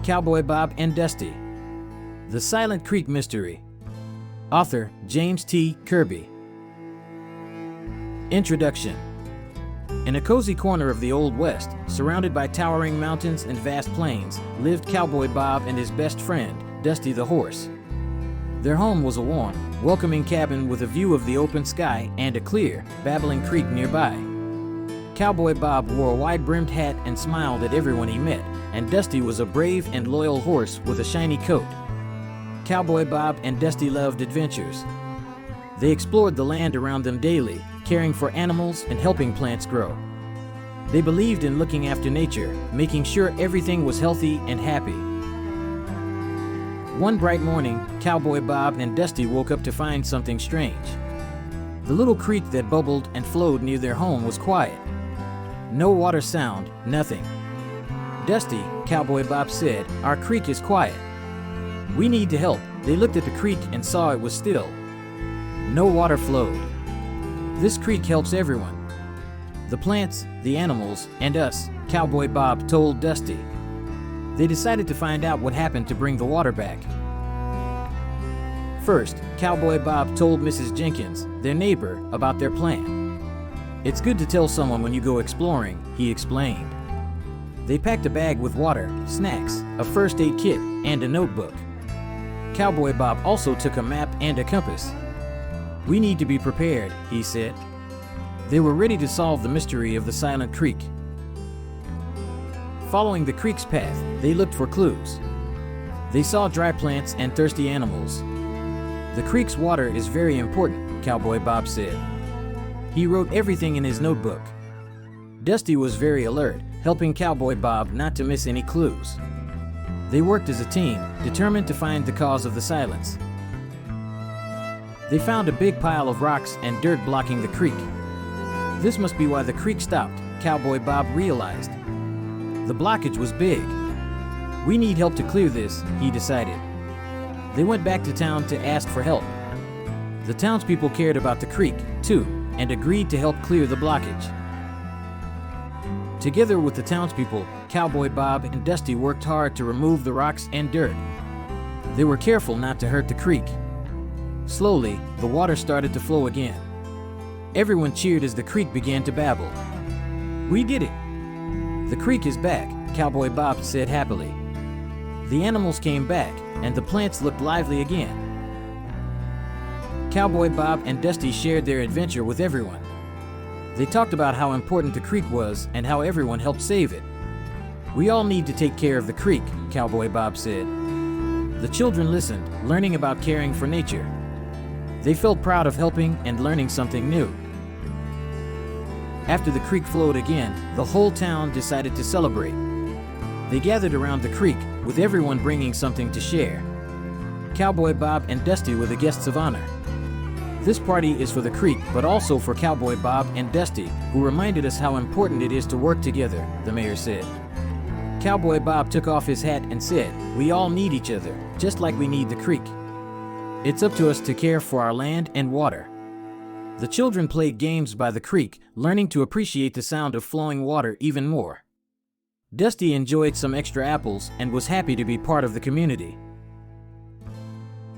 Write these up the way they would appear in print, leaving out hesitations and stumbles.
Cowboy Bob and Dusty. The Silent Creek Mystery. Author James T. Kirby. Introduction. In a cozy corner of the Old West, surrounded by towering mountains and vast plains, lived Cowboy Bob and his best friend, Dusty the horse. Their home was a warm, welcoming cabin with a view of the open sky and a clear, babbling creek nearby. Cowboy Bob wore a wide-brimmed hat and smiled at everyone he met, and Dusty was a brave and loyal horse with a shiny coat. Cowboy Bob and Dusty loved adventures. They explored the land around them daily, caring for animals and helping plants grow. They believed in looking after nature, making sure everything was healthy and happy. One bright morning, Cowboy Bob and Dusty woke up to find something strange. The little creek that bubbled and flowed near their home was quiet. No water sound, nothing. "Dusty," Cowboy Bob said, "our creek is quiet. We need to help." They looked at the creek and saw it was still. No water flowed. "This creek helps everyone. The plants, the animals, and us," Cowboy Bob told Dusty. They decided to find out what happened to bring the water back. First, Cowboy Bob told Mrs. Jenkins, their neighbor, about their plan. "It's good to tell someone when you go exploring," he explained. They packed a bag with water, snacks, a first aid kit, and a notebook. Cowboy Bob also took a map and a compass. "We need to be prepared," he said. They were ready to solve the mystery of the Silent Creek. Following the creek's path, they looked for clues. They saw dry plants and thirsty animals. "The creek's water is very important," Cowboy Bob said. He wrote everything in his notebook. Dusty was very alert, helping Cowboy Bob not to miss any clues. They worked as a team, determined to find the cause of the silence. They found a big pile of rocks and dirt blocking the creek. This must be why the creek stopped, Cowboy Bob realized. The blockage was big. "We need help to clear this," he decided. They went back to town to ask for help. The townspeople cared about the creek, too, and agreed to help clear the blockage. Together with the townspeople, Cowboy Bob and Dusty worked hard to remove the rocks and dirt. They were careful not to hurt the creek. Slowly, the water started to flow again. Everyone cheered as the creek began to babble. "We did it! The creek is back," Cowboy Bob said happily. The animals came back, and the plants looked lively again. Cowboy Bob and Dusty shared their adventure with everyone. They talked about how important the creek was and how everyone helped save it. "We all need to take care of the creek," Cowboy Bob said. The children listened, learning about caring for nature. They felt proud of helping and learning something new. After the creek flowed again, the whole town decided to celebrate. They gathered around the creek, with everyone bringing something to share. Cowboy Bob and Dusty were the guests of honor. "This party is for the creek, but also for Cowboy Bob and Dusty, who reminded us how important it is to work together," the mayor said. Cowboy Bob took off his hat and said, "We all need each other, just like we need the creek. It's up to us to care for our land and water." The children played games by the creek, learning to appreciate the sound of flowing water even more. Dusty enjoyed some extra apples and was happy to be part of the community.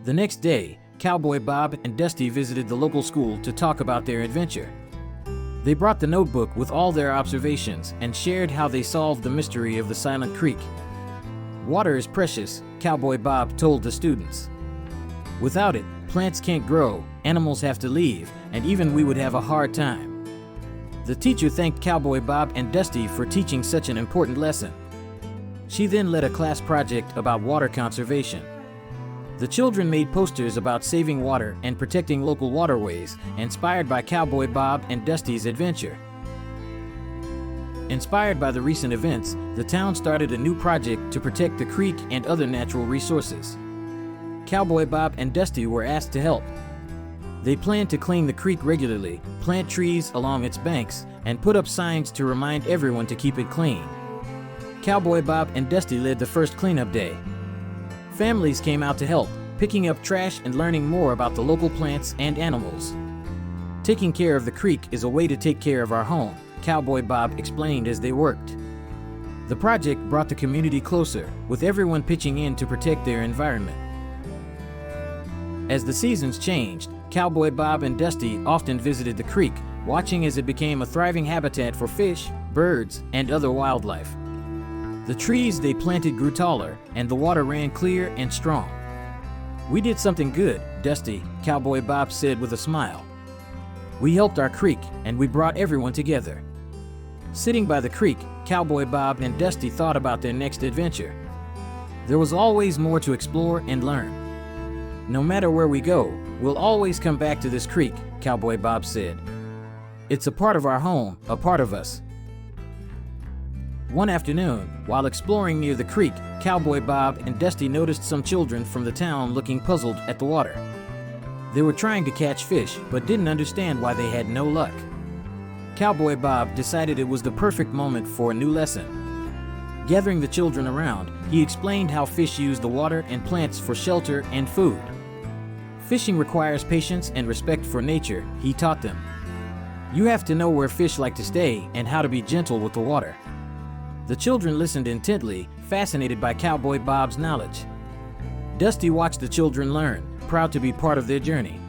The next day, Cowboy Bob and Dusty visited the local school to talk about their adventure. They brought the notebook with all their observations and shared how they solved the mystery of the Silent Creek. "Water is precious," Cowboy Bob told the students. "Without it, plants can't grow, animals have to leave, and even we would have a hard time." The teacher thanked Cowboy Bob and Dusty for teaching such an important lesson. She then led a class project about water conservation. The children made posters about saving water and protecting local waterways, inspired by Cowboy Bob and Dusty's adventure. Inspired by the recent events, the town started a new project to protect the creek and other natural resources. Cowboy Bob and Dusty were asked to help. They planned to clean the creek regularly, plant trees along its banks, and put up signs to remind everyone to keep it clean. Cowboy Bob and Dusty led the first cleanup day. Families came out to help, picking up trash and learning more about the local plants and animals. "Taking care of the creek is a way to take care of our home," Cowboy Bob explained as they worked. The project brought the community closer, with everyone pitching in to protect their environment. As the seasons changed, Cowboy Bob and Dusty often visited the creek, watching as it became a thriving habitat for fish, birds, and other wildlife. The trees they planted grew taller, and the water ran clear and strong. "We did something good, Dusty," Cowboy Bob said with a smile. "We helped our creek, and we brought everyone together." Sitting by the creek, Cowboy Bob and Dusty thought about their next adventure. There was always more to explore and learn. "No matter where we go, we'll always come back to this creek," Cowboy Bob said. "It's a part of our home, a part of us." One afternoon, while exploring near the creek, Cowboy Bob and Dusty noticed some children from the town looking puzzled at the water. They were trying to catch fish, but didn't understand why they had no luck. Cowboy Bob decided it was the perfect moment for a new lesson. Gathering the children around, he explained how fish use the water and plants for shelter and food. Fishing requires patience and respect for nature, he taught them. You have to know where fish like to stay and how to be gentle with the water. The children listened intently, fascinated by Cowboy Bob's knowledge. Dusty watched the children learn, proud to be part of their journey.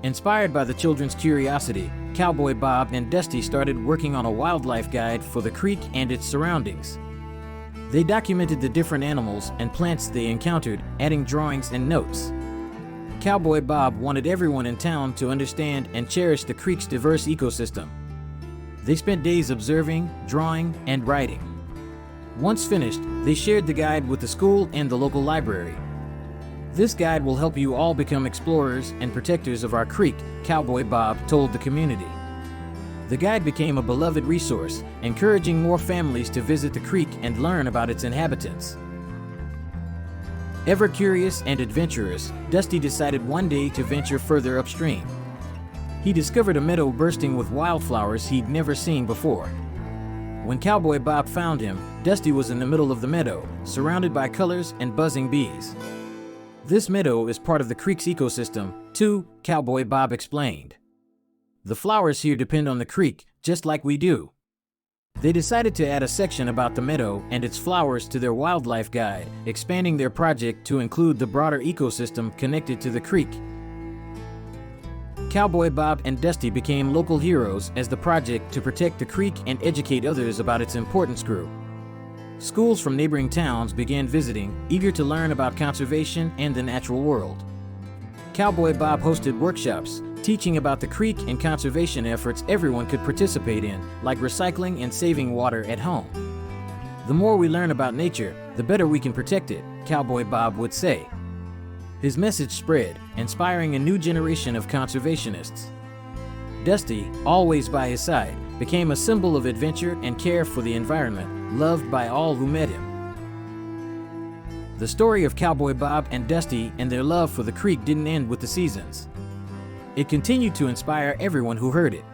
Inspired by the children's curiosity, Cowboy Bob and Dusty started working on a wildlife guide for the creek and its surroundings. They documented the different animals and plants they encountered, adding drawings and notes. Cowboy Bob wanted everyone in town to understand and cherish the creek's diverse ecosystem. They spent days observing, drawing, and writing. Once finished, they shared the guide with the school and the local library. "This guide will help you all become explorers and protectors of our creek," Cowboy Bob told the community. The guide became a beloved resource, encouraging more families to visit the creek and learn about its inhabitants. Ever curious and adventurous, Dusty decided one day to venture further upstream. He discovered a meadow bursting with wildflowers he'd never seen before. When Cowboy Bob found him, Dusty was in the middle of the meadow, surrounded by colors and buzzing bees. "This meadow is part of the creek's ecosystem, too," Cowboy Bob explained. "The flowers here depend on the creek, just like we do." They decided to add a section about the meadow and its flowers to their wildlife guide, expanding their project to include the broader ecosystem connected to the creek. Cowboy Bob and Dusty became local heroes as the project to protect the creek and educate others about its importance grew. Schools from neighboring towns began visiting, eager to learn about conservation and the natural world. Cowboy Bob hosted workshops, teaching about the creek and conservation efforts everyone could participate in, like recycling and saving water at home. "The more we learn about nature, the better we can protect it," Cowboy Bob would say. His message spread, inspiring a new generation of conservationists. Dusty, always by his side, became a symbol of adventure and care for the environment, loved by all who met him. The story of Cowboy Bob and Dusty and their love for the creek didn't end with the seasons. It continued to inspire everyone who heard it.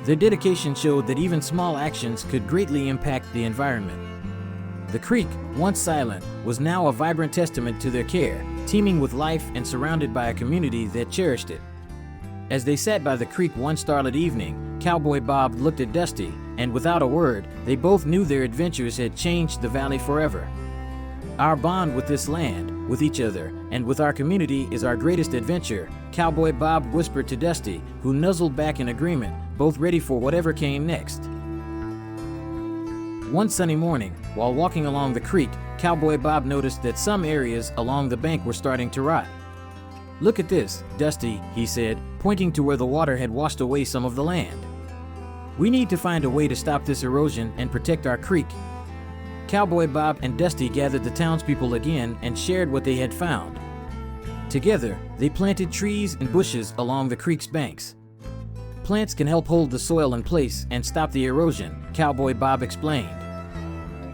Their dedication showed that even small actions could greatly impact the environment. The creek, once silent, was now a vibrant testament to their care, teeming with life and surrounded by a community that cherished it. As they sat by the creek one starlit evening, Cowboy Bob looked at Dusty, and without a word, they both knew their adventures had changed the valley forever. "Our bond with this land, with each other, and with our community is our greatest adventure," Cowboy Bob whispered to Dusty, who nuzzled back in agreement, both ready for whatever came next. One sunny morning, while walking along the creek, Cowboy Bob noticed that some areas along the bank were starting to rot. "Look at this, Dusty," he said, pointing to where the water had washed away some of the land. "We need to find a way to stop this erosion and protect our creek." Cowboy Bob and Dusty gathered the townspeople again and shared what they had found. Together, they planted trees and bushes along the creek's banks. "Plants can help hold the soil in place and stop the erosion," Cowboy Bob explained.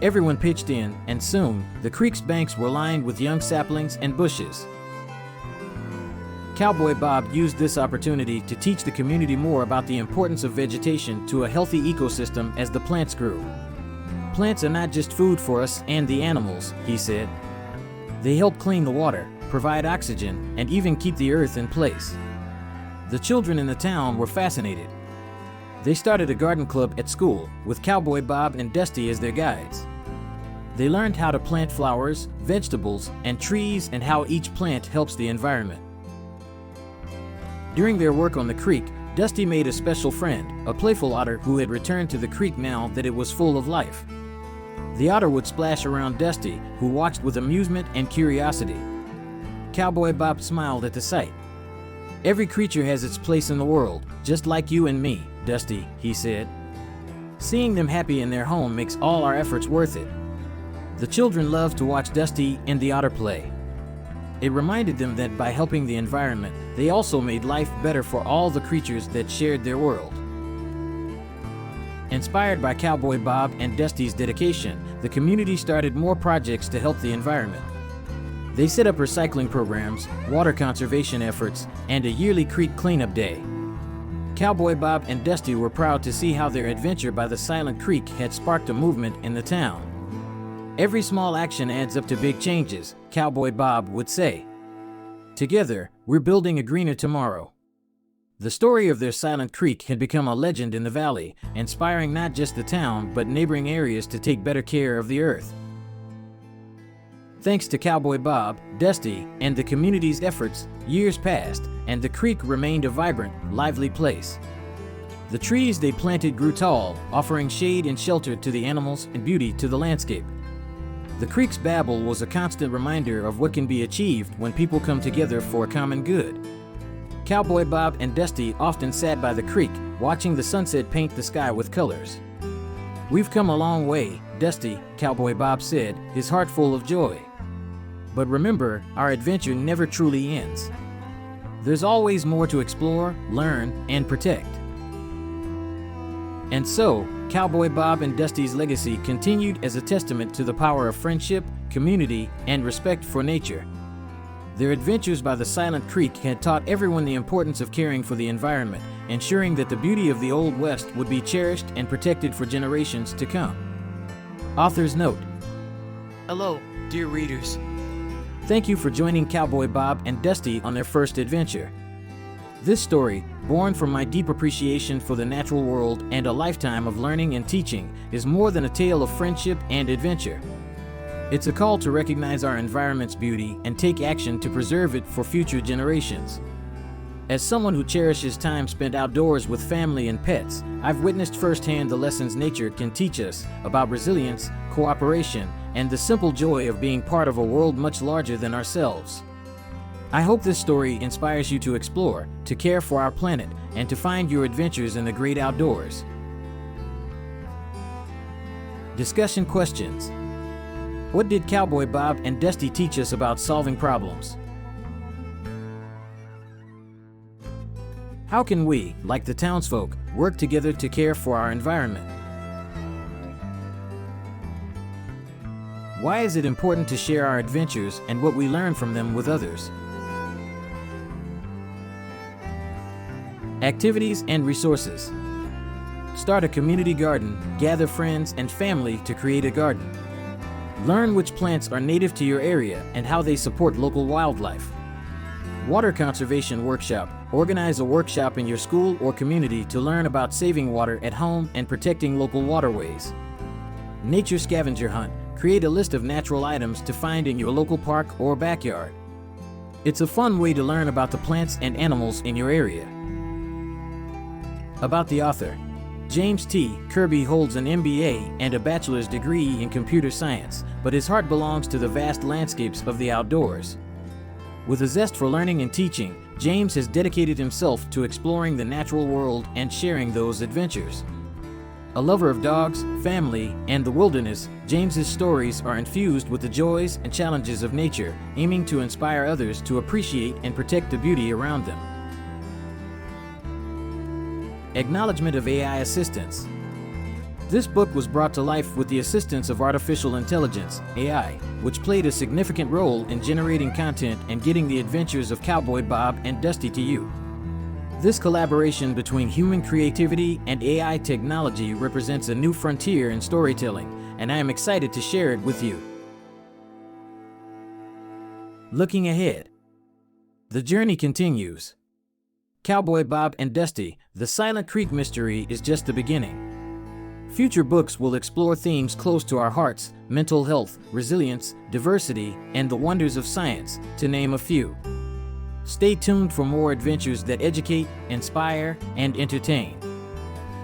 Everyone pitched in, and soon, the creek's banks were lined with young saplings and bushes. Cowboy Bob used this opportunity to teach the community more about the importance of vegetation to a healthy ecosystem as the plants grew. "Plants are not just food for us and the animals," he said. "They help clean the water, provide oxygen, and even keep the earth in place." The children in the town were fascinated. They started a garden club at school with Cowboy Bob and Dusty as their guides. They learned how to plant flowers, vegetables, and trees and how each plant helps the environment. During their work on the creek, Dusty made a special friend, a playful otter who had returned to the creek now that it was full of life. The otter would splash around Dusty, who watched with amusement and curiosity. Cowboy Bob smiled at the sight. "Every creature has its place in the world, just like you and me, Dusty," he said. "Seeing them happy in their home makes all our efforts worth it." The children loved to watch Dusty and the otter play. It reminded them that by helping the environment, they also made life better for all the creatures that shared their world. Inspired by Cowboy Bob and Dusty's dedication, the community started more projects to help the environment. They set up recycling programs, water conservation efforts, and a yearly creek cleanup day. Cowboy Bob and Dusty were proud to see how their adventure by the silent creek had sparked a movement in the town. "Every small action adds up to big changes," Cowboy Bob would say. "Together, we're building a greener tomorrow." The story of their silent creek had become a legend in the valley, inspiring not just the town but neighboring areas to take better care of the earth. Thanks to Cowboy Bob, Dusty, and the community's efforts, years passed, and the creek remained a vibrant, lively place. The trees they planted grew tall, offering shade and shelter to the animals and beauty to the landscape. The creek's babble was a constant reminder of what can be achieved when people come together for a common good. Cowboy Bob and Dusty often sat by the creek, watching the sunset paint the sky with colors. "We've come a long way, Dusty," Cowboy Bob said, his heart full of joy. "But remember, our adventure never truly ends. There's always more to explore, learn, and protect." And so, Cowboy Bob and Dusty's legacy continued as a testament to the power of friendship, community, and respect for nature. Their adventures by the silent creek had taught everyone the importance of caring for the environment, ensuring that the beauty of the Old West would be cherished and protected for generations to come. Author's note: Hello, dear readers. Thank you for joining Cowboy Bob and Dusty on their first adventure. This story, born from my deep appreciation for the natural world and a lifetime of learning and teaching, is more than a tale of friendship and adventure. It's a call to recognize our environment's beauty and take action to preserve it for future generations. As someone who cherishes time spent outdoors with family and pets, I've witnessed firsthand the lessons nature can teach us about resilience, cooperation, and the simple joy of being part of a world much larger than ourselves. I hope this story inspires you to explore, to care for our planet, and to find your adventures in the great outdoors. Discussion questions. What did Cowboy Bob and Dusty teach us about solving problems? How can we, like the townsfolk, work together to care for our environment? Why is it important to share our adventures and what we learn from them with others? Activities and resources. Start a community garden, gather friends and family to create a garden. Learn which plants are native to your area and how they support local wildlife. Water conservation workshop. Organize a workshop in your school or community to learn about saving water at home and protecting local waterways. Nature scavenger hunt. Create a list of natural items to find in your local park or backyard. It's a fun way to learn about the plants and animals in your area. About the author. James T. Kirby holds an MBA and a bachelor's degree in computer science, but his heart belongs to the vast landscapes of the outdoors. With a zest for learning and teaching, James has dedicated himself to exploring the natural world and sharing those adventures. A lover of dogs, family, and the wilderness, James's stories are infused with the joys and challenges of nature, aiming to inspire others to appreciate and protect the beauty around them. Acknowledgement of AI assistance. This book was brought to life with the assistance of artificial intelligence, AI, which played a significant role in generating content and getting the adventures of Cowboy Bob and Dusty to you. This collaboration between human creativity and AI technology represents a new frontier in storytelling, and I am excited to share it with you. Looking ahead. The journey continues. Cowboy Bob and Dusty, The Silent Creek Mystery is just the beginning. Future books will explore themes close to our hearts: mental health, resilience, diversity, and the wonders of science, to name a few. Stay tuned for more adventures that educate, inspire, and entertain.